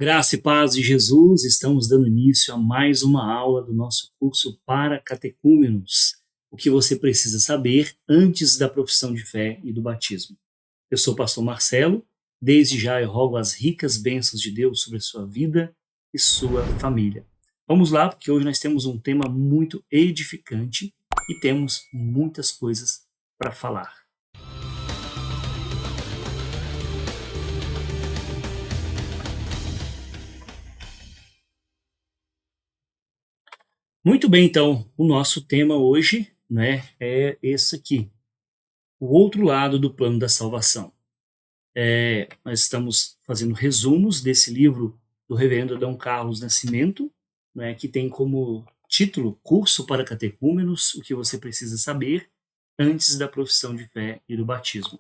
Graça e paz de Jesus, estamos dando início a mais uma aula do nosso curso para catecúmenos, o que você precisa saber antes da profissão de fé e do batismo. Eu sou o pastor Marcelo, desde já eu rogo as ricas bênçãos de Deus sobre a sua vida e sua família. Vamos lá, porque hoje nós temos um tema muito edificante e temos muitas coisas para falar. Muito bem, então, o nosso tema hoje, é esse aqui, o outro lado do plano da salvação. Nós estamos fazendo resumos desse livro do reverendo Dom Carlos Nascimento, que tem como título Curso para Catecúmenos, o que você precisa saber antes da profissão de fé e do batismo.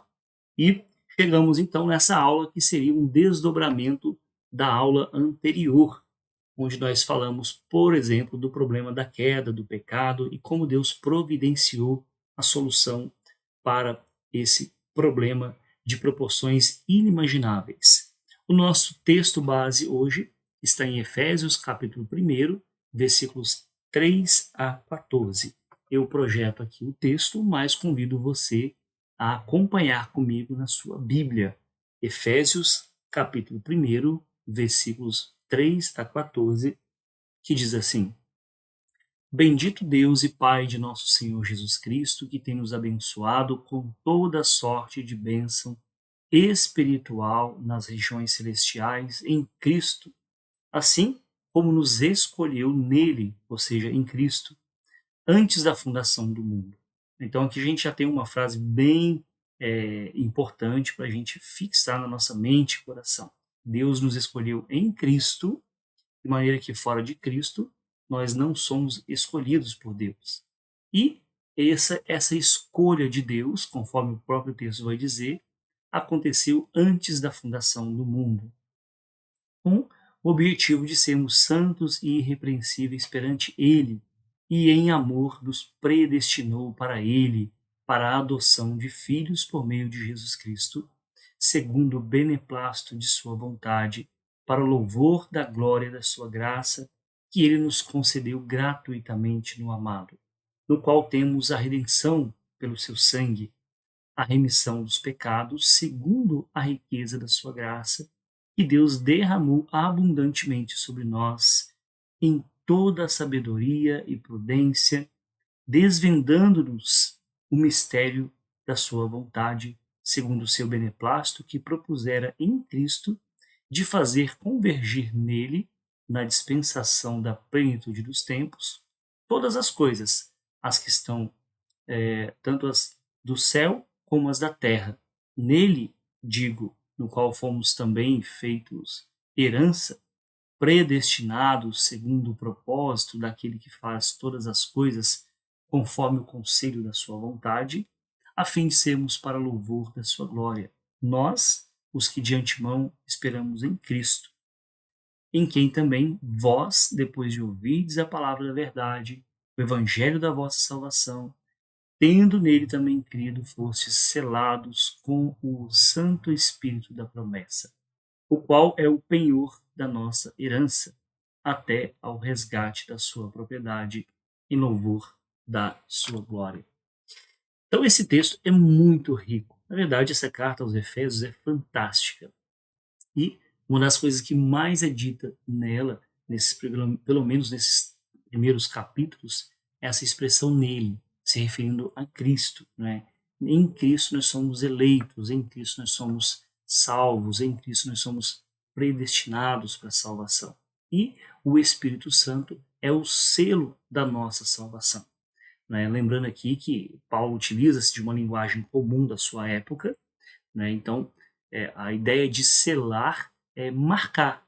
E chegamos então nessa aula que seria um desdobramento da aula anterior, onde nós falamos, por exemplo, do problema da queda, do pecado e como Deus providenciou a solução para esse problema de proporções inimagináveis. O nosso texto base hoje está em Efésios, capítulo 1, versículos 3 a 14. Eu projeto aqui o texto, mas convido você a acompanhar comigo na sua Bíblia. Efésios, capítulo 1, versículos 3 a 14, que diz assim: Bendito Deus e Pai de nosso Senhor Jesus Cristo, que tem nos abençoado com toda sorte de bênção espiritual nas regiões celestiais em Cristo, assim como nos escolheu nele, ou seja, em Cristo, antes da fundação do mundo. Então aqui a gente já tem uma frase bem importante para a gente fixar na nossa mente e coração. Deus nos escolheu em Cristo, de maneira que fora de Cristo nós não somos escolhidos por Deus. E essa escolha de Deus, conforme o próprio texto vai dizer, aconteceu antes da fundação do mundo, com o objetivo de sermos santos e irrepreensíveis perante Ele, e em amor nos predestinou para Ele, para a adoção de filhos por meio de Jesus Cristo, segundo o beneplácito de sua vontade, para o louvor da glória da sua graça, que Ele nos concedeu gratuitamente no amado, no qual temos a redenção pelo seu sangue, a remissão dos pecados, segundo a riqueza da sua graça, que Deus derramou abundantemente sobre nós, em toda a sabedoria e prudência, desvendando-nos o mistério da sua vontade, segundo o seu beneplácito, que propusera em Cristo de fazer convergir nele, na dispensação da plenitude dos tempos, todas as coisas, as que estão, tanto as do céu como as da terra. Nele, digo, no qual fomos também feitos herança, predestinados segundo o propósito daquele que faz todas as coisas conforme o conselho da sua vontade, a fim de sermos para louvor da sua glória. Nós, os que de antemão esperamos em Cristo, em quem também vós, depois de ouvirdes a palavra da verdade, o evangelho da vossa salvação, tendo nele também crido, fostes selados com o Santo Espírito da promessa, o qual é o penhor da nossa herança, até ao resgate da sua propriedade, em louvor da sua glória. Então esse texto é muito rico. Na verdade, essa carta aos Efésios é fantástica. E uma das coisas que mais é dita nela, pelo menos nesses primeiros capítulos, é essa expressão nele, se referindo a Cristo. Em Cristo nós somos eleitos, em Cristo nós somos salvos, em Cristo nós somos predestinados para a salvação. E o Espírito Santo é o selo da nossa salvação. Lembrando aqui que Paulo utiliza-se de uma linguagem comum da sua época, então a ideia de selar é marcar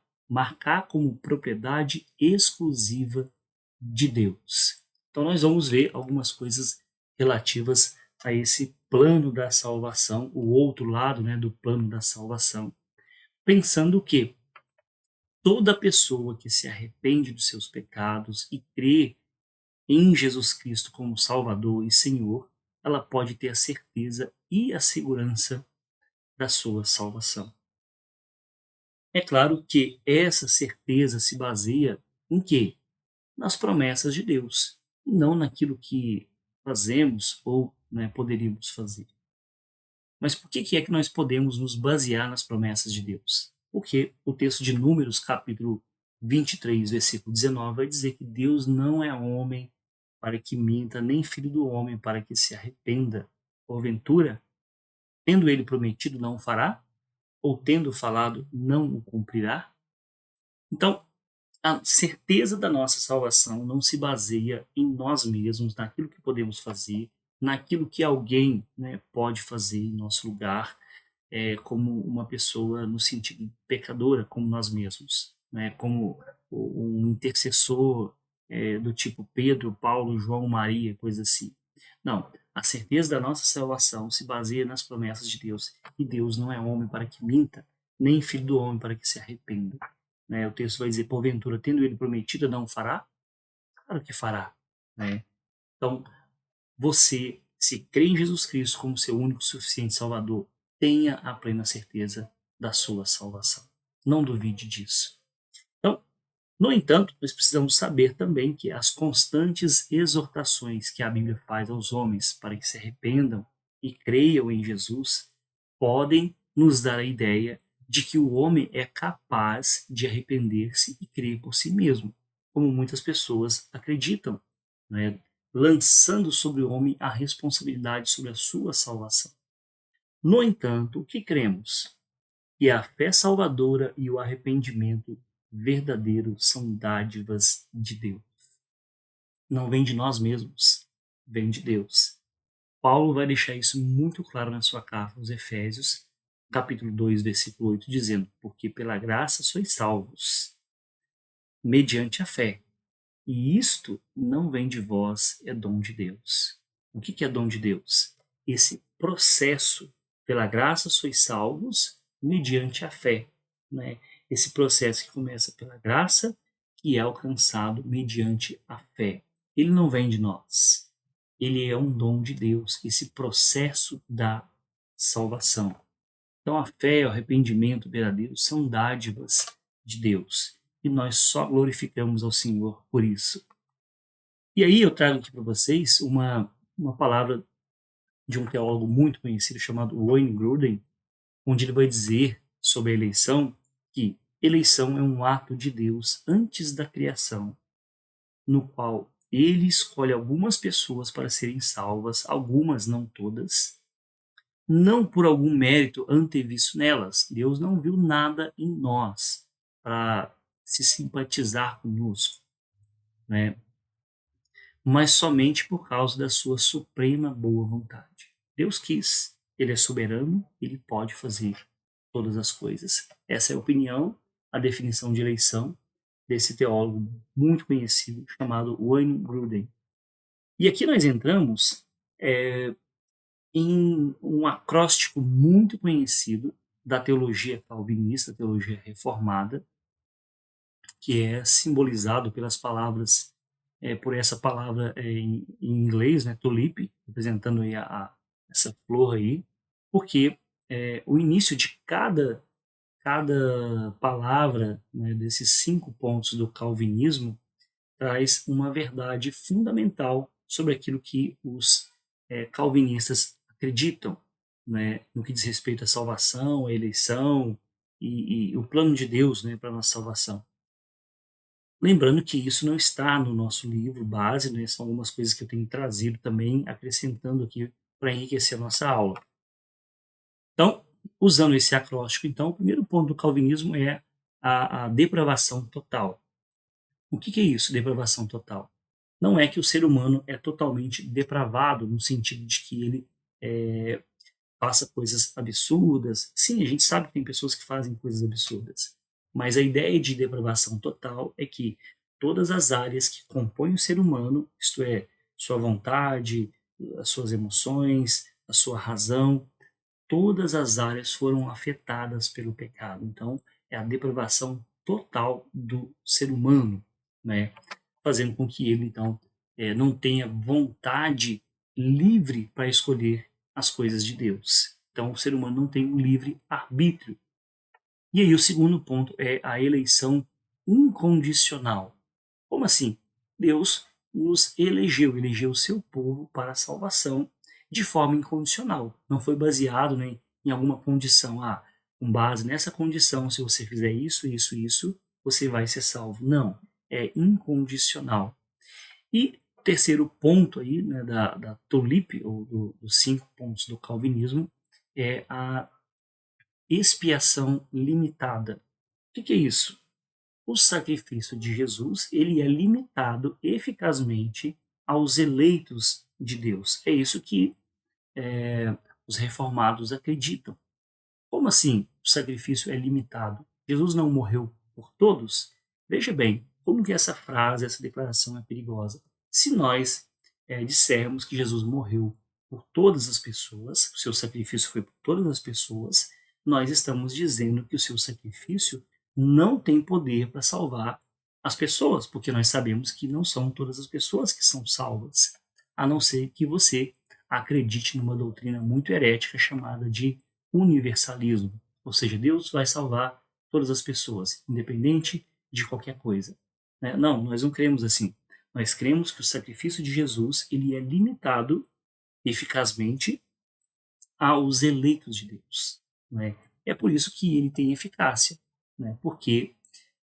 como propriedade exclusiva de Deus. Então nós vamos ver algumas coisas relativas a esse plano da salvação, o outro lado do plano da salvação, pensando que toda pessoa que se arrepende dos seus pecados e crê em Jesus Cristo como Salvador e Senhor, ela pode ter a certeza e a segurança da sua salvação. É claro que essa certeza se baseia em quê? Nas promessas de Deus, e não naquilo que fazemos ou, né, poderíamos fazer. Mas por que é que nós podemos nos basear nas promessas de Deus? Porque o texto de Números, capítulo 23, versículo 19, vai dizer que Deus não é homem para que minta, nem filho do homem para que se arrependa. Porventura, tendo ele prometido, não o fará? Ou tendo falado, não o cumprirá? Então, a certeza da nossa salvação não se baseia em nós mesmos, naquilo que podemos fazer, naquilo que alguém, né, pode fazer em nosso lugar, como uma pessoa no sentido pecadora, como nós mesmos, né, como um intercessor do tipo Pedro, Paulo, João, Maria, coisa assim. Não, a certeza da nossa salvação se baseia nas promessas de Deus, e Deus não é homem para que minta, nem filho do homem para que se arrependa. Né? O texto vai dizer, porventura, tendo ele prometido, não fará? Claro que fará. Né? Então, você, se crê em Jesus Cristo como seu único e suficiente Salvador, tenha a plena certeza da sua salvação. Não duvide disso. Então, no entanto, nós precisamos saber também que as constantes exortações que a Bíblia faz aos homens para que se arrependam e creiam em Jesus podem nos dar a ideia de que o homem é capaz de arrepender-se e crer por si mesmo, como muitas pessoas acreditam, né? Lançando sobre o homem a responsabilidade sobre a sua salvação. No entanto, o que cremos? Que a fé salvadora e o arrependimento verdadeiro são dádivas de Deus. Não vem de nós mesmos, vem de Deus. Paulo vai deixar isso muito claro na sua carta aos Efésios, capítulo 2, versículo 8, dizendo: porque pela graça sois salvos, mediante a fé. E isto não vem de vós, é dom de Deus. O que é dom de Deus? Esse processo, pela graça sois salvos, mediante a fé. Né? Esse processo que começa pela graça e é alcançado mediante a fé. Ele não vem de nós. Ele é um dom de Deus, esse processo da salvação. Então a fé e o arrependimento verdadeiro são dádivas de Deus. E nós só glorificamos ao Senhor por isso. E aí eu trago aqui para vocês uma palavra de um teólogo muito conhecido chamado Wayne Grudem, onde ele vai dizer sobre a eleição que eleição é um ato de Deus antes da criação, no qual ele escolhe algumas pessoas para serem salvas, algumas, não todas, não por algum mérito antevisto nelas. Deus não viu nada em nós para se simpatizar conosco, né? Mas somente por causa da sua suprema boa vontade. Deus quis, ele é soberano, ele pode fazer todas as coisas. Essa é a opinião, a definição de eleição desse teólogo muito conhecido chamado Wayne Grudem. E aqui nós entramos em um acróstico muito conhecido da teologia calvinista, teologia reformada, que é simbolizado pelas palavras, por essa palavra em inglês, né, tulip, representando aí essa flor aí, porque o início de cada palavra, né, desses 5 pontos do calvinismo traz uma verdade fundamental sobre aquilo que os calvinistas acreditam, né, no que diz respeito à salvação, à eleição e o plano de Deus, né, para a nossa salvação. Lembrando que isso não está no nosso livro base, né, são algumas coisas que eu tenho trazido também, acrescentando aqui para enriquecer a nossa aula. Então, usando esse acróstico, então, o primeiro ponto do calvinismo é a depravação total. O que é isso, depravação total? Não é que o ser humano é totalmente depravado, no sentido de que ele faça coisas absurdas. Sim, a gente sabe que tem pessoas que fazem coisas absurdas, mas a ideia de depravação total é que todas as áreas que compõem o ser humano, isto é, sua vontade, as suas emoções, a sua razão, todas as áreas foram afetadas pelo pecado. Então, é a depravação total do ser humano, né? Fazendo com que ele, então, não tenha vontade livre para escolher as coisas de Deus. Então, o ser humano não tem um livre arbítrio. E aí o segundo ponto é a eleição incondicional. Como assim? Deus nos elegeu o seu povo para a salvação de forma incondicional. Não foi baseado, né, em alguma condição. Com base nessa condição, se você fizer isso, isso, isso, você vai ser salvo. Não, é incondicional. E o terceiro ponto aí, né, da TULIP, ou dos 5 pontos do calvinismo, é a expiação limitada. O que é isso? O sacrifício de Jesus, ele é limitado eficazmente aos eleitos de Deus. É isso que os reformados acreditam. Como assim o sacrifício é limitado? Jesus não morreu por todos? Veja bem, como que essa frase, essa declaração é perigosa. Se nós dissermos que Jesus morreu por todas as pessoas, o seu sacrifício foi por todas as pessoas, nós estamos dizendo que o seu sacrifício não tem poder para salvar as pessoas, porque nós sabemos que não são todas as pessoas que são salvas, a não ser que você acredite numa doutrina muito herética chamada de universalismo, ou seja, Deus vai salvar todas as pessoas, independente de qualquer coisa. Não, nós não cremos assim. Nós cremos que o sacrifício de Jesus ele é limitado eficazmente aos eleitos de Deus. Né? É por isso que ele tem eficácia, né? Porque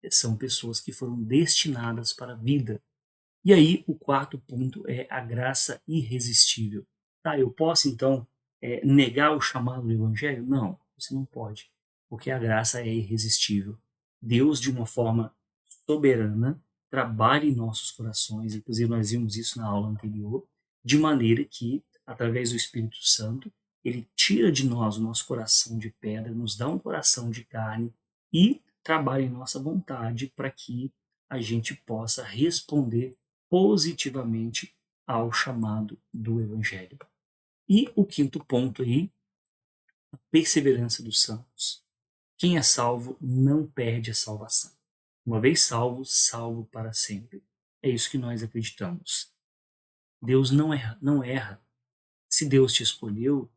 são pessoas que foram destinadas para a vida. E aí, o quarto ponto é a graça irresistível. Tá, eu posso, então, negar o chamado do Evangelho? Não, você não pode, porque a graça é irresistível. Deus, de uma forma soberana, trabalha em nossos corações, inclusive nós vimos isso na aula anterior, de maneira que, através do Espírito Santo, ele tira de nós o nosso coração de pedra, nos dá um coração de carne e trabalha em nossa vontade para que a gente possa responder positivamente ao chamado do Evangelho. E o quinto ponto aí, a perseverança dos santos. Quem é salvo não perde a salvação. Uma vez salvo, salvo para sempre. É isso que nós acreditamos. Deus não erra, não erra. Se Deus te escolheu,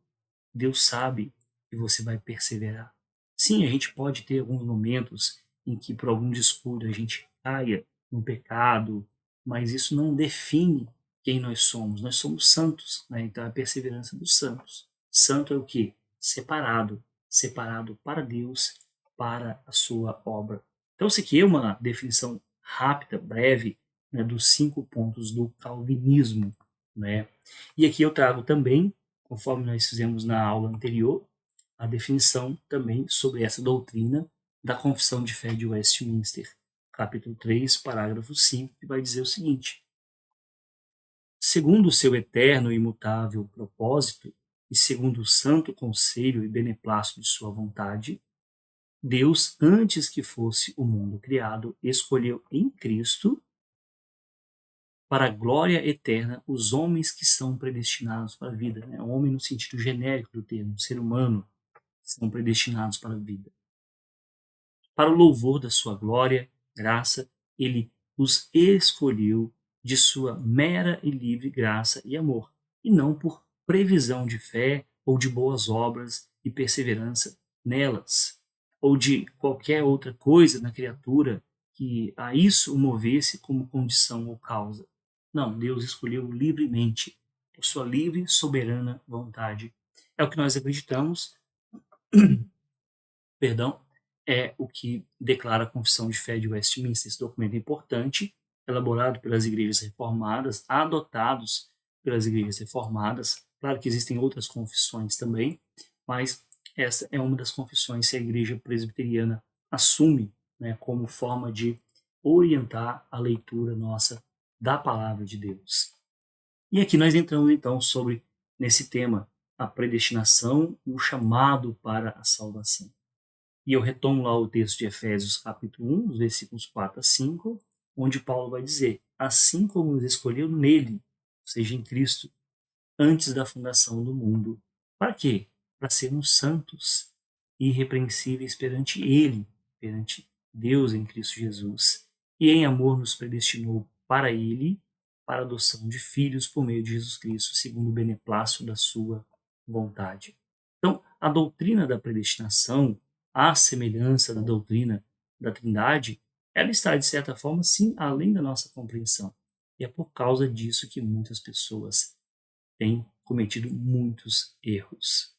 Deus sabe que você vai perseverar. Sim, a gente pode ter alguns momentos em que por algum descuido a gente caia no pecado, mas isso não define quem nós somos. Nós somos santos, né? Então é a perseverança dos santos. Santo é o quê? Separado, separado para Deus, para a sua obra. Então, isso aqui é uma definição rápida, breve, né, dos 5 pontos do calvinismo, né? E aqui eu trago também, conforme nós fizemos na aula anterior, a definição também sobre essa doutrina da Confissão de Fé de Westminster, capítulo 3, parágrafo 5, que vai dizer o seguinte: segundo o seu eterno e imutável propósito, e segundo o santo conselho e beneplácito de sua vontade, Deus, antes que fosse o mundo criado, escolheu em Cristo para a glória eterna os homens que são predestinados para a vida. Né? O homem no sentido genérico do termo, o ser humano, são predestinados para a vida. Para o louvor da sua glória, graça, ele os escolheu de sua mera e livre graça e amor, e não por previsão de fé ou de boas obras e perseverança nelas, ou de qualquer outra coisa na criatura que a isso o movesse como condição ou causa. Não, Deus escolheu livremente, por sua livre, soberana vontade. É o que nós acreditamos, perdão, é o que declara a Confissão de Fé de Westminster. Esse documento é importante, elaborado pelas igrejas reformadas, adotados pelas igrejas reformadas. Claro que existem outras confissões também, mas essa é uma das confissões que a igreja presbiteriana assume, né, como forma de orientar a leitura nossa da palavra de Deus. E aqui nós entramos então sobre nesse tema a predestinação e o chamado para a salvação. E eu retomo lá o texto de Efésios capítulo 1, versículos 4 a 5, onde Paulo vai dizer: assim como nos escolheu nele, ou seja, em Cristo, antes da fundação do mundo. Para quê? Para sermos santos e irrepreensíveis perante ele, perante Deus em Cristo Jesus. E em amor nos predestinou para ele, para a adoção de filhos por meio de Jesus Cristo, segundo o beneplácito da sua vontade. Então, a doutrina da predestinação à semelhança da doutrina da Trindade, ela está, de certa forma, sim, além da nossa compreensão. E é por causa disso que muitas pessoas têm cometido muitos erros.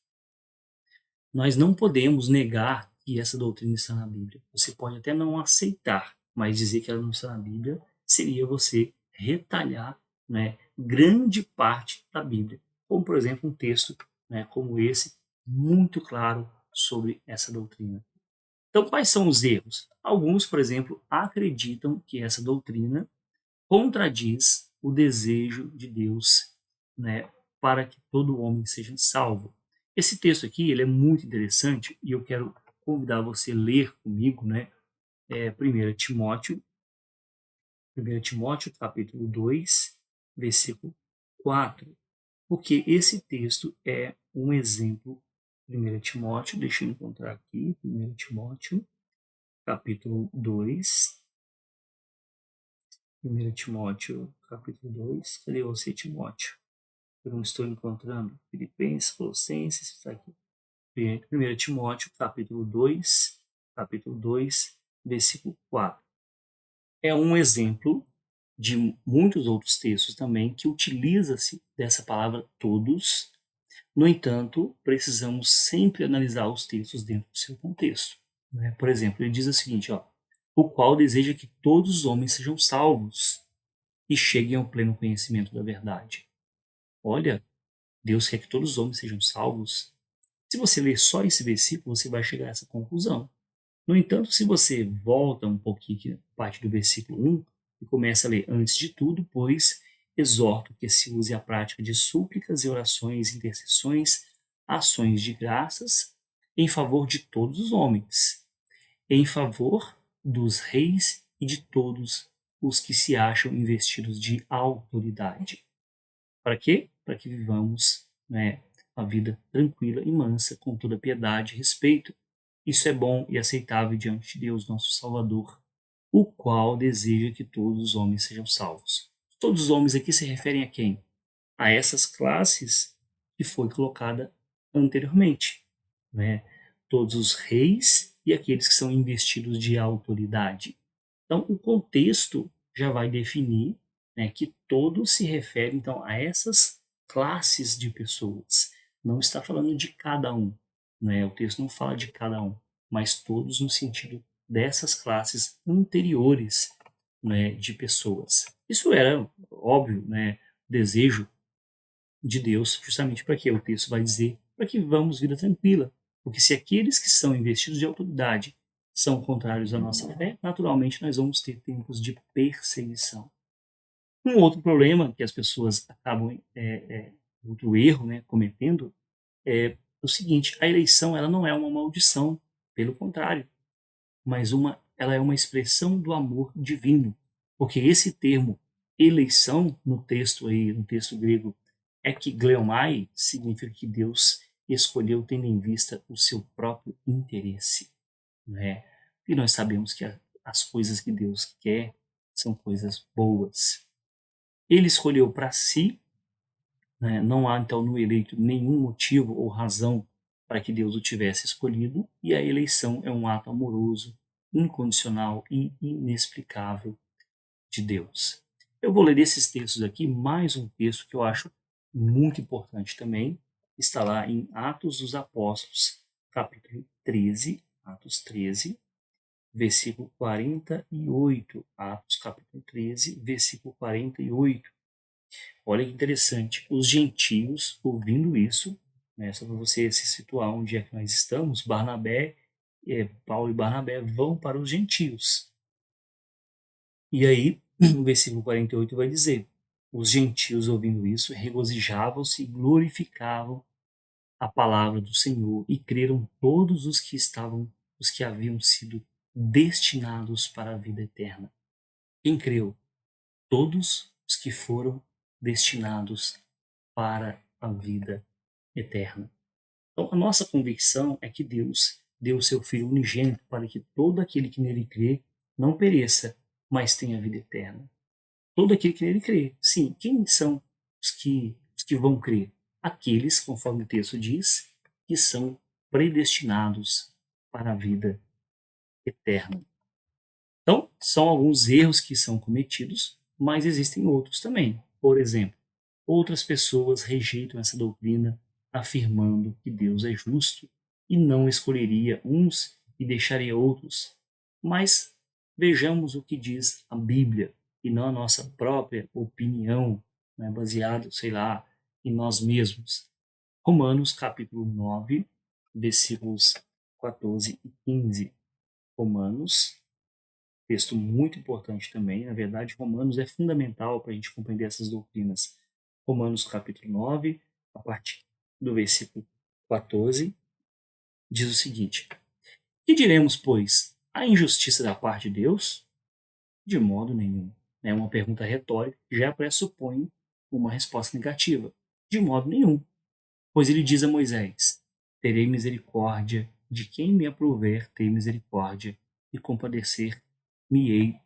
Nós não podemos negar que essa doutrina está na Bíblia. Você pode até não aceitar, mas dizer que ela não está na Bíblia seria você retalhar, né, grande parte da Bíblia. Como, por exemplo, um texto, né, como esse, muito claro sobre essa doutrina. Então, quais são os erros? Alguns, por exemplo, acreditam que essa doutrina contradiz o desejo de Deus, né, para que todo homem seja salvo. Esse texto aqui ele é muito interessante e eu quero convidar você a ler comigo, né, 1 Timóteo, 1 Timóteo capítulo 2, versículo 4, porque esse texto é um exemplo. 1 Timóteo, deixa eu encontrar aqui, 1 Timóteo, capítulo 2, 1 Timóteo, capítulo 2, cadê você, Timóteo? Eu não estou encontrando. Filipenses, Colossenses, está aqui. 1 Timóteo, capítulo 2, versículo 4. É um exemplo de muitos outros textos também que utiliza-se dessa palavra todos. No entanto, precisamos sempre analisar os textos dentro do seu contexto, né? Por exemplo, ele diz o seguinte, ó, o qual deseja que todos os homens sejam salvos e cheguem ao pleno conhecimento da verdade. Olha, Deus quer que todos os homens sejam salvos. Se você ler só esse versículo, você vai chegar a essa conclusão. No entanto, se você volta um pouquinho aqui, parte do versículo 1, e começa a ler antes de tudo, pois exorto que se use a prática de súplicas e orações, intercessões, ações de graças, em favor de todos os homens, em favor dos reis e de todos os que se acham investidos de autoridade. Para quê? Para que vivamos, né, a vida tranquila e mansa, com toda piedade e respeito. Isso é bom e aceitável diante de Deus, nosso Salvador, o qual deseja que todos os homens sejam salvos. Todos os homens aqui se referem a quem? A essas classes que foi colocada anteriormente, né? Todos os reis e aqueles que são investidos de autoridade. Então, o contexto já vai definir, né, que todos se refere então a essas classes de pessoas. Não está falando de cada um, né? O texto não fala de cada um, mas todos no sentido dessas classes anteriores, né, de pessoas. Isso era óbvio, né, desejo de Deus, justamente para que o texto vai dizer para que vivamos vida tranquila, porque se aqueles que são investidos de autoridade são contrários à nossa fé, naturalmente nós vamos ter tempos de perseguição. Um outro problema que as pessoas acabam, outro erro, né, cometendo, é o seguinte: a eleição ela não é uma maldição, pelo contrário, mas ela é uma expressão do amor divino, porque esse termo eleição no texto aí, no texto grego, ekgleomai, significa que Deus escolheu tendo em vista o seu próprio interesse, né? E nós sabemos que as coisas que Deus quer são coisas boas. Ele escolheu para si, né? Não há então no eleito nenhum motivo ou razão para que Deus o tivesse escolhido, e a eleição é um ato amoroso, incondicional e inexplicável de Deus. Eu vou ler esses textos aqui, mais um texto que eu acho muito importante também, está lá em Atos dos Apóstolos, capítulo 13, Atos 13, versículo 48. Atos capítulo 13, versículo 48. Olha que interessante, os gentios, ouvindo isso, né, só para você se situar onde é que nós estamos, Paulo e Barnabé vão para os gentios. E aí, o versículo 48 vai dizer: os gentios, ouvindo isso, regozijavam-se e glorificavam a palavra do Senhor, e creram todos os que haviam sido destinados para a vida eterna. Quem creu? Todos os que foram destinados para a vida eterna. Então, a nossa convicção é que Deus deu o seu Filho unigênito para que todo aquele que nele crê não pereça, mas tenha vida eterna. Todo aquele que nele crê. Sim, quem são os que vão crer? Aqueles, conforme o texto diz, que são predestinados para a vida eterna. Então, são alguns erros que são cometidos, mas existem outros também. Por exemplo, outras pessoas rejeitam essa doutrina afirmando que Deus é justo e não escolheria uns e deixaria outros. Mas vejamos o que diz a Bíblia e não a nossa própria opinião, né, baseado, sei lá, em nós mesmos. Romanos capítulo 9, versículos 14 e 15. Romanos, texto muito importante também. Na verdade, Romanos é fundamental para a gente compreender essas doutrinas. Romanos capítulo 9, a partir do versículo 14, diz o seguinte: que diremos, pois? A injustiça da parte de Deus? De modo nenhum. É uma pergunta retórica que já pressupõe uma resposta negativa. De modo nenhum. Pois ele diz a Moisés: terei misericórdia de quem me aprouver ter misericórdia, e compadecer-me-ei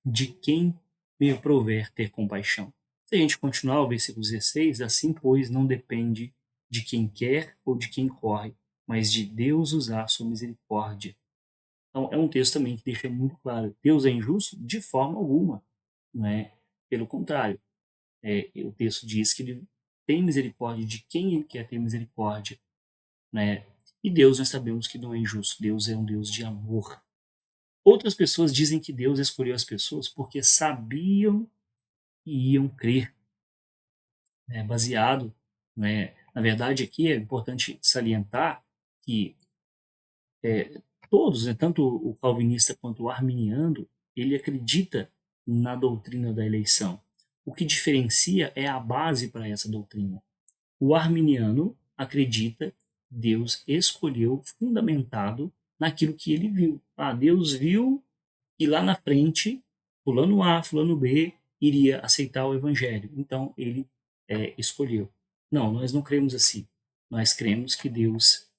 de quem me aprouver ter compaixão. Se a gente continuar o versículo 16, assim, pois, não depende de quem quer ou de quem corre, mas de Deus usar sua misericórdia. Então, é um texto também que deixa muito claro: Deus é injusto? De forma alguma. Não é? Pelo contrário, o texto diz que ele tem misericórdia de quem ele quer ter misericórdia. Né? E Deus, nós sabemos que não é injusto. Deus é um Deus de amor. Outras pessoas dizem que Deus escolheu as pessoas porque sabiam que iam crer, né? Baseado, né? Na verdade, aqui é importante salientar que todos, né, tanto o calvinista quanto o arminiano, ele acredita na doutrina da eleição. O que diferencia é a base para essa doutrina. O arminiano acredita que Deus escolheu fundamentado naquilo que ele viu. Deus viu e lá na frente, fulano A, fulano B iria aceitar o evangelho. Então ele escolheu. Não, nós não cremos assim. Nós cremos que Deus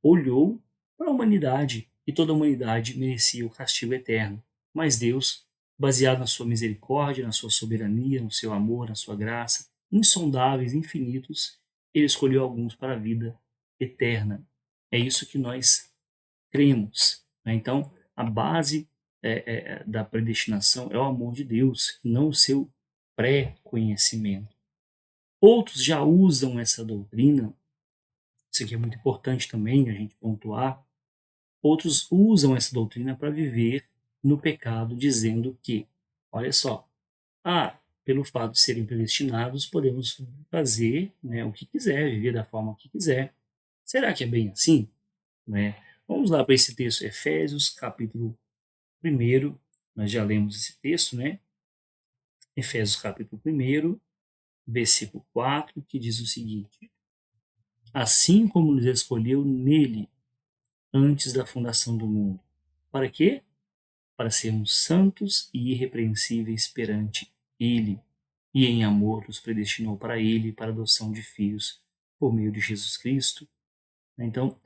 olhou para a humanidade e toda a humanidade merecia o castigo eterno. Mas Deus, baseado na sua misericórdia, na sua soberania, no seu amor, na sua graça, insondáveis, infinitos, ele escolheu alguns para a vida eterna. É isso que nós cremos. Né? Então, a base da predestinação é o amor de Deus, não o seu pré-conhecimento. Outros já usam essa doutrina, isso aqui é muito importante também a gente pontuar. Outros usam essa doutrina para viver no pecado, dizendo que, olha só, pelo fato de serem predestinados, podemos fazer, né, o que quiser, viver da forma que quiser. Será que é bem assim? Né? Vamos lá para esse texto, Efésios, capítulo 1. Nós já lemos esse texto, né? Efésios, capítulo 1, versículo 4, que diz o seguinte: assim como nos escolheu nele antes da fundação do mundo. Para quê? Para sermos santos e irrepreensíveis perante ele, e em amor nos predestinou para ele, para a adoção de filhos, por meio de Jesus Cristo. Então,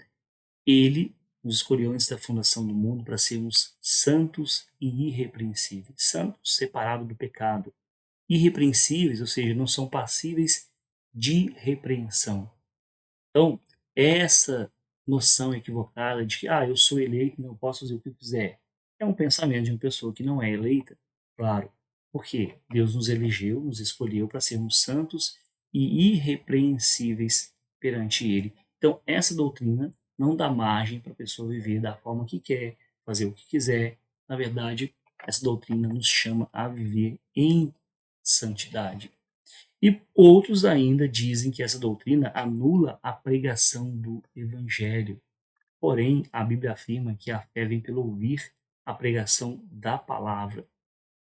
ele nos escolheu antes da fundação do mundo para sermos santos e irrepreensíveis. Santos, separados do pecado. Irrepreensíveis, ou seja, não são passíveis de repreensão. Então, essa noção equivocada de que eu sou eleito e não posso fazer o que eu quiser, é um pensamento de uma pessoa que não é eleita, claro, porque Deus nos elegeu, nos escolheu para sermos santos e irrepreensíveis perante Ele. Então, essa doutrina não dá margem para a pessoa viver da forma que quer, fazer o que quiser. Na verdade, essa doutrina nos chama a viver em santidade. E outros ainda dizem que essa doutrina anula a pregação do evangelho. Porém, a Bíblia afirma que a fé vem pelo ouvir a pregação da palavra.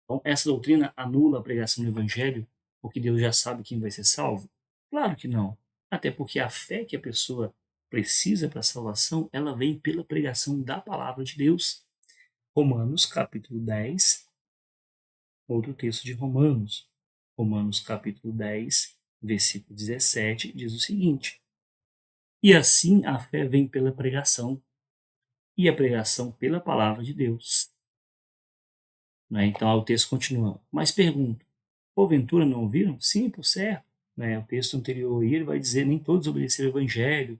Então, essa doutrina anula a pregação do evangelho porque Deus já sabe quem vai ser salvo? Claro que não. Até porque a fé que a pessoa precisa para a salvação, ela vem pela pregação da palavra de Deus. Romanos, capítulo 10, outro texto de Romanos. Romanos capítulo 10, versículo 17, diz o seguinte: e assim a fé vem pela pregação, e a pregação pela palavra de Deus. Né? Então o texto continua. Mas pergunto, porventura não ouviram? Sim, por certo. Né? O texto anterior ele vai dizer, nem todos obedeceram o evangelho.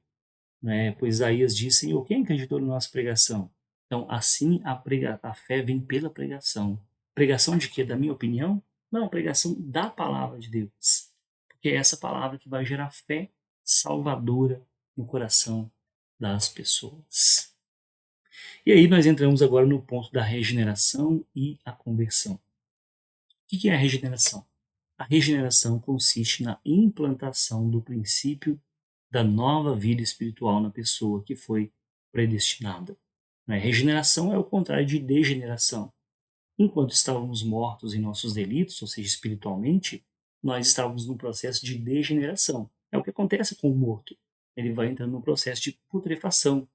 né? Pois Isaías disse: Senhor, quem acreditou na nossa pregação? Então, assim, a fé vem pela pregação. Pregação de quê? Da minha opinião? Não, pregação da palavra de Deus. Porque é essa palavra que vai gerar fé salvadora no coração das pessoas. E aí nós entramos agora no ponto da regeneração e a conversão. O que é a regeneração? A regeneração consiste na implantação do princípio da nova vida espiritual na pessoa que foi predestinada. Regeneração é o contrário de degeneração. Enquanto estávamos mortos em nossos delitos, ou seja, espiritualmente, nós estávamos num processo de degeneração. É o que acontece com o morto. Ele vai entrando num processo de putrefação.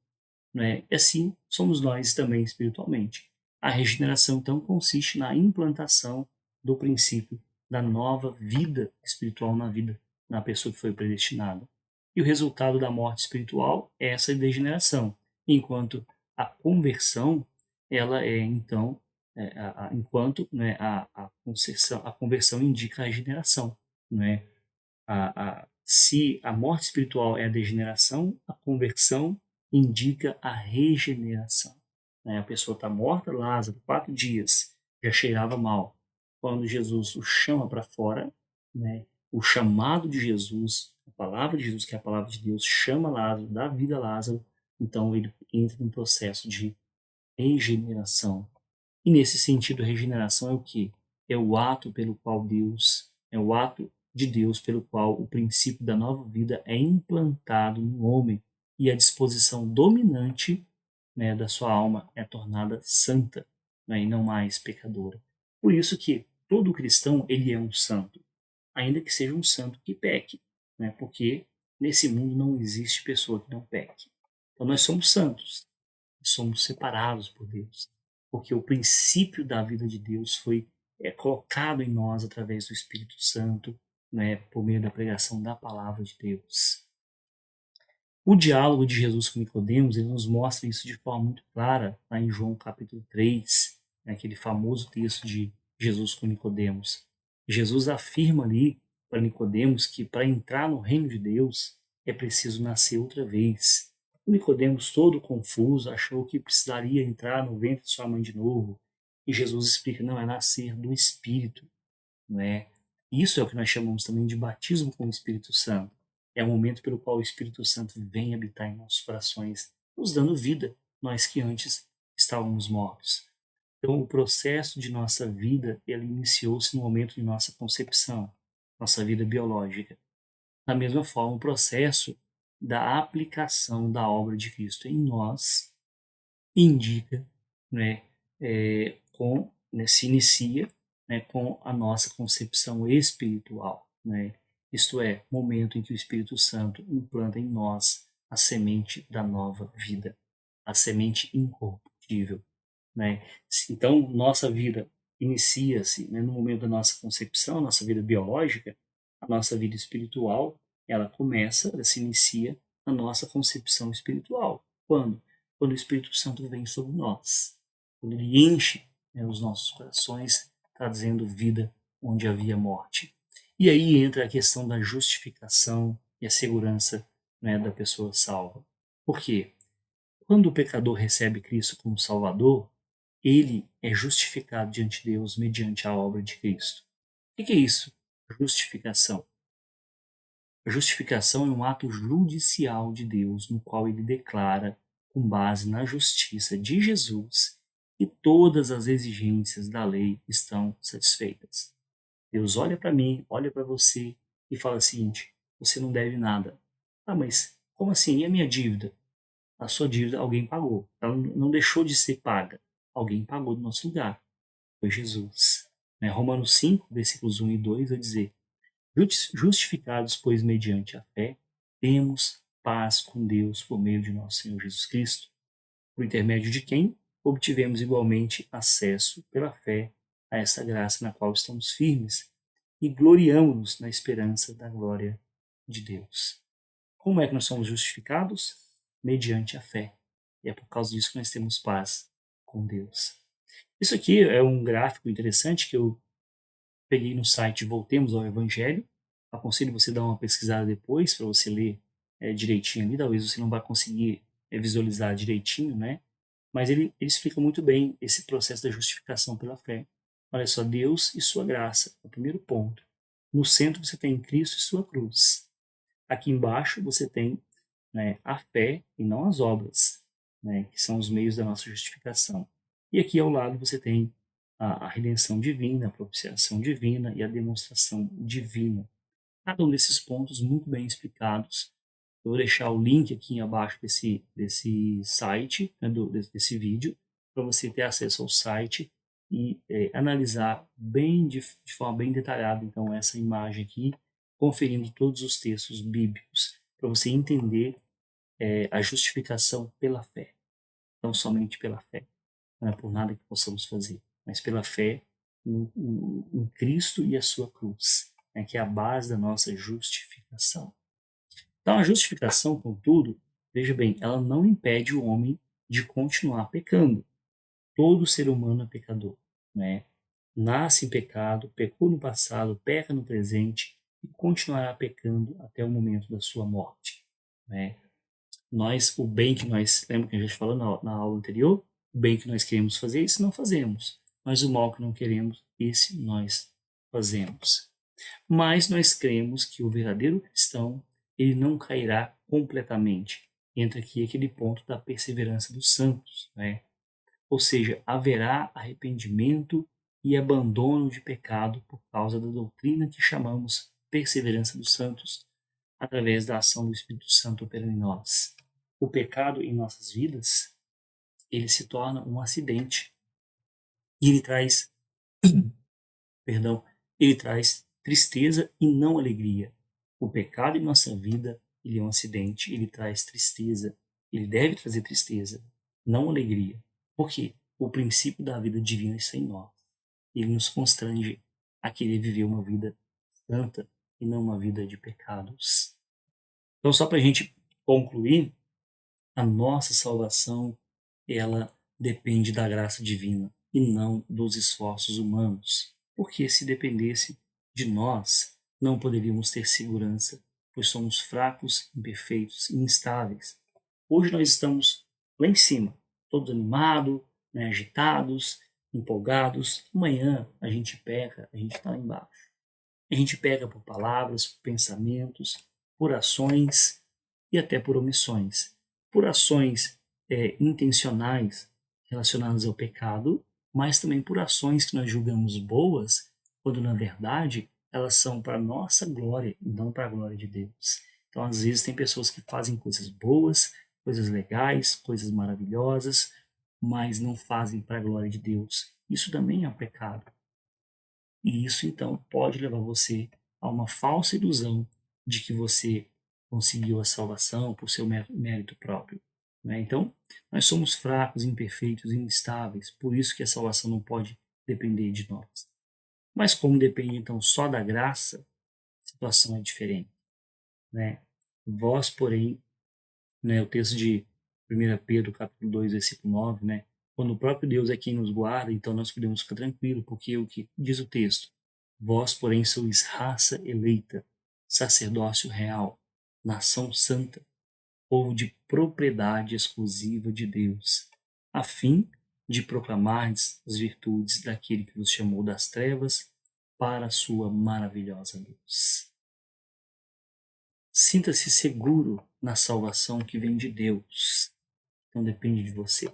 E assim somos nós também espiritualmente. A regeneração, então, consiste na implantação do princípio da nova vida espiritual na pessoa que foi predestinada. E o resultado da morte espiritual é essa degeneração, enquanto a conversão, ela é, então, enquanto a conversão indica a regeneração. Se a morte espiritual é a degeneração, a conversão indica a regeneração. A pessoa está morta, Lázaro, 4 dias, já cheirava mal. Quando Jesus o chama para fora, o chamado de Jesus, a palavra de Jesus, que é a palavra de Deus, chama Lázaro, dá vida a Lázaro, então ele entra num processo de regeneração. E nesse sentido, a regeneração é o quê? É o ato pelo qual é o ato de Deus pelo qual o princípio da nova vida é implantado no homem e a disposição dominante da sua alma é tornada santa, e não mais pecadora. Por isso que todo cristão ele é um santo, ainda que seja um santo que peque, porque nesse mundo não existe pessoa que não peque. Então nós somos santos, somos separados por Deus, porque o princípio da vida de Deus foi colocado em nós através do Espírito Santo, por meio da pregação da palavra de Deus. O diálogo de Jesus com Nicodemos, ele nos mostra isso de forma muito clara, lá em João capítulo 3, aquele famoso texto de Jesus com Nicodemos. Jesus afirma ali para Nicodemos que para entrar no reino de Deus é preciso nascer outra vez. O Nicodemos, todo confuso, achou que precisaria entrar no ventre de sua mãe de novo. E Jesus explica: não, é nascer do Espírito. Não é? Isso é o que nós chamamos também de batismo com o Espírito Santo. É o momento pelo qual o Espírito Santo vem habitar em nossos corações, nos dando vida, nós que antes estávamos mortos. Então, o processo de nossa vida, ele iniciou-se no momento de nossa concepção, nossa vida biológica. Da mesma forma, o processo da aplicação da obra de Cristo em nós indica, se inicia com a nossa concepção espiritual. Isto é, momento em que o Espírito Santo implanta em nós a semente da nova vida, a semente incorruptível. Então, nossa vida inicia-se no momento da nossa concepção, nossa vida biológica, a nossa vida espiritual, ela se inicia na nossa concepção espiritual. Quando? Quando o Espírito Santo vem sobre nós, quando ele enche os nossos corações, trazendo vida onde havia morte. E aí entra a questão da justificação e a segurança da pessoa salva. Por quê? Quando o pecador recebe Cristo como Salvador, ele é justificado diante de Deus mediante a obra de Cristo. O que é isso? Justificação. A justificação é um ato judicial de Deus, no qual ele declara, com base na justiça de Jesus, que todas as exigências da lei estão satisfeitas. Deus olha para mim, olha para você e fala o seguinte: você não deve nada. Ah, mas como assim? E a minha dívida? A sua dívida alguém pagou. Ela não deixou de ser paga. Alguém pagou no nosso lugar. Foi Jesus. Romanos 5, versículos 1 e 2 vai dizer: justificados, pois, mediante a fé, temos paz com Deus por meio de nosso Senhor Jesus Cristo, por intermédio de quem obtivemos igualmente acesso pela fé a esta graça na qual estamos firmes e gloriamo-nos na esperança da glória de Deus. Como é que nós somos justificados? Mediante a fé. E é por causa disso que nós temos paz com Deus. Isso aqui é um gráfico interessante que eu peguei no site Voltemos ao Evangelho. Aconselho você dar uma pesquisada depois para você ler direitinho ali, talvez você não vai conseguir visualizar direitinho, né? Mas ele explica muito bem esse processo da justificação pela fé. Olha só, Deus e sua graça, é o primeiro ponto. No centro você tem Cristo e sua cruz. Aqui embaixo você tem, né, a fé e não as obras, né, que são os meios da nossa justificação. E aqui ao lado você tem a redenção divina, a propiciação divina e a demonstração divina. Cada um desses pontos muito bem explicados. Eu vou deixar o link aqui abaixo desse site, né, desse vídeo, para você ter acesso ao site e analisar de forma bem detalhada então essa imagem aqui, conferindo todos os textos bíblicos, para você entender a justificação pela fé. Não somente pela fé, não é por nada que possamos fazer, mas pela fé em Cristo e a sua cruz, né, que é a base da nossa justificação. Então, a justificação, contudo, veja bem, ela não impede o homem de continuar pecando. Todo ser humano é pecador, né? Nasce em pecado, pecou no passado, peca no presente e continuará pecando até o momento da sua morte, né? O bem que nós, lembra que a gente falou na aula anterior? O bem que nós queremos fazer, isso não fazemos. Mas o mal que não queremos, esse nós fazemos. Mas nós cremos que o verdadeiro cristão, ele não cairá completamente. Entra aqui aquele ponto da perseverança dos santos, né? Ou seja, haverá arrependimento e abandono de pecado por causa da doutrina que chamamos perseverança dos santos, através da ação do Espírito Santo operando em nós. O pecado em nossas vidas, ele se torna um acidente e ele traz, perdão, ele traz tristeza e não alegria. O pecado em nossa vida, ele é um acidente, ele traz tristeza, ele deve trazer tristeza, não alegria. Por quê? O princípio da vida divina está em nós. Ele nos constrange a querer viver uma vida santa e não uma vida de pecados. Então, só para a gente concluir, a nossa salvação, ela depende da graça divina e não dos esforços humanos. Porque se dependesse de nós, não poderíamos ter segurança, pois somos fracos, imperfeitos e instáveis. Hoje nós estamos lá em cima, todos animados, né, agitados, empolgados. Amanhã a gente peca, a gente está lá embaixo. A gente peca por palavras, por pensamentos, por ações e até por omissões. Por ações intencionais relacionadas ao pecado, mas também por ações que nós julgamos boas, quando na verdade elas são para a nossa glória e não para a glória de Deus. Então, às vezes, tem pessoas que fazem coisas boas, coisas legais, coisas maravilhosas, mas não fazem para a glória de Deus. Isso também é um pecado. E isso, então, pode levar você a uma falsa ilusão de que você conseguiu a salvação por seu mérito próprio, né? Então, nós somos fracos, imperfeitos e instáveis, por isso que a salvação não pode depender de nós. Mas como depende, então, só da graça, a situação é diferente, né? Vós, porém, né, o texto de 1 Pedro, capítulo 2, versículo 9, né? Quando o próprio Deus é quem nos guarda, então nós podemos ficar tranquilos, porque o que diz o texto? Vós, porém, sois raça eleita, sacerdócio real, nação santa, povo de propriedade exclusiva de Deus, a fim de proclamardes as virtudes daquele que vos chamou das trevas para a sua maravilhosa luz. Sinta-se seguro na salvação que vem de Deus. Não depende de você,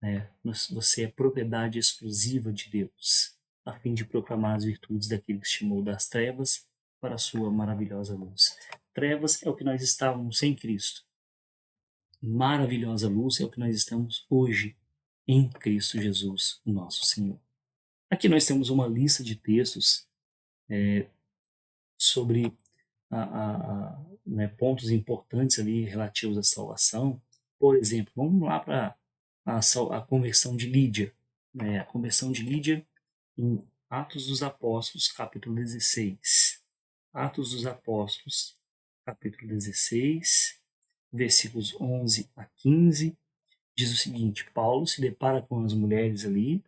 né? Você é propriedade exclusiva de Deus, a fim de proclamar as virtudes daquele que chamou das trevas para a sua maravilhosa luz. Trevas é o que nós estávamos sem Cristo. Maravilhosa luz é o que nós estamos hoje em Cristo Jesus, o nosso Senhor. Aqui nós temos uma lista de textos sobre né, pontos importantes ali relativos à salvação. Por exemplo, vamos lá para a conversão de Lídia. Né? A conversão de Lídia em Atos dos Apóstolos, capítulo 16. Atos dos Apóstolos, capítulo 16, versículos 11 a 15, diz o seguinte: Paulo se depara com as mulheres ali,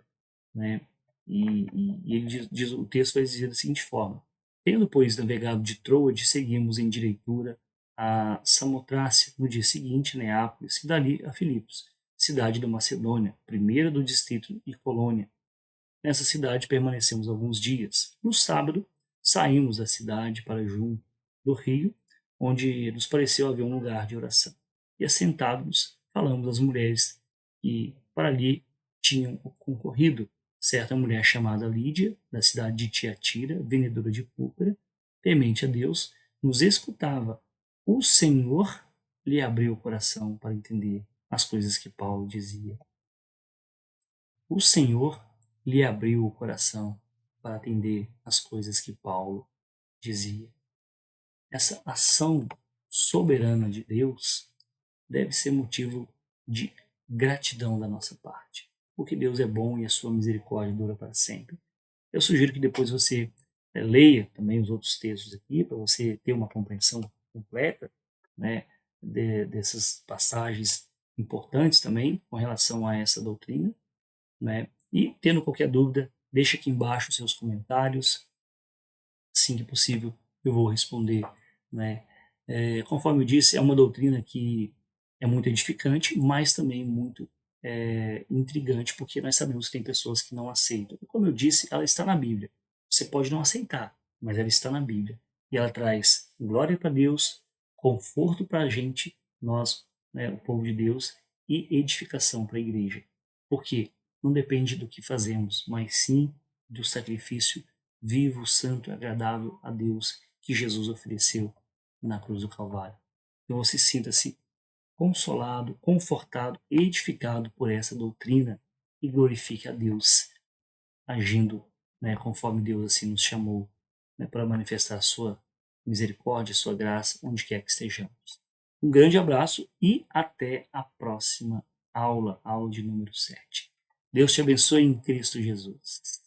né? E ele o texto vai dizer da seguinte forma: Tendo, pois, navegado de Troade, seguimos em direitura a Samotrácia no dia seguinte, Neápolis, e dali a Filipos, cidade da Macedônia, primeira do distrito de Colônia. Nessa cidade permanecemos alguns dias. No sábado, saímos da cidade para junto do rio, onde nos pareceu haver um lugar de oração. E assentados, falamos às mulheres que para ali tinham concorrido. Certa mulher chamada Lídia, da cidade de Tiatira, vendedora de púrpura, temente a Deus, nos escutava. O Senhor lhe abriu o coração para entender as coisas que Paulo dizia. O Senhor lhe abriu o coração para atender as coisas que Paulo dizia. Essa ação soberana de Deus deve ser motivo de gratidão da nossa parte, porque Deus é bom e a sua misericórdia dura para sempre. Eu sugiro que depois você leia também os outros textos aqui, para você ter uma compreensão completa, né, dessas passagens importantes também com relação a essa doutrina, né? E tendo qualquer dúvida, deixe aqui embaixo os seus comentários. Assim que possível, eu vou responder, né? Conforme eu disse, é uma doutrina que é muito edificante, mas também muito intrigante, porque nós sabemos que tem pessoas que não aceitam. E como eu disse, ela está na Bíblia. Você pode não aceitar, mas ela está na Bíblia. E ela traz glória para Deus, conforto para a gente, nós, né, o povo de Deus, e edificação para a igreja. Por quê? Não depende do que fazemos, mas sim do sacrifício vivo, santo e agradável a Deus que Jesus ofereceu na cruz do Calvário. Então você sinta-se consolado, confortado, edificado por essa doutrina e glorifique a Deus, agindo, né, conforme Deus assim nos chamou, né, para manifestar a sua misericórdia, a sua graça, onde quer que estejamos. Um grande abraço e até a próxima aula de número 7. Deus te abençoe em Cristo Jesus.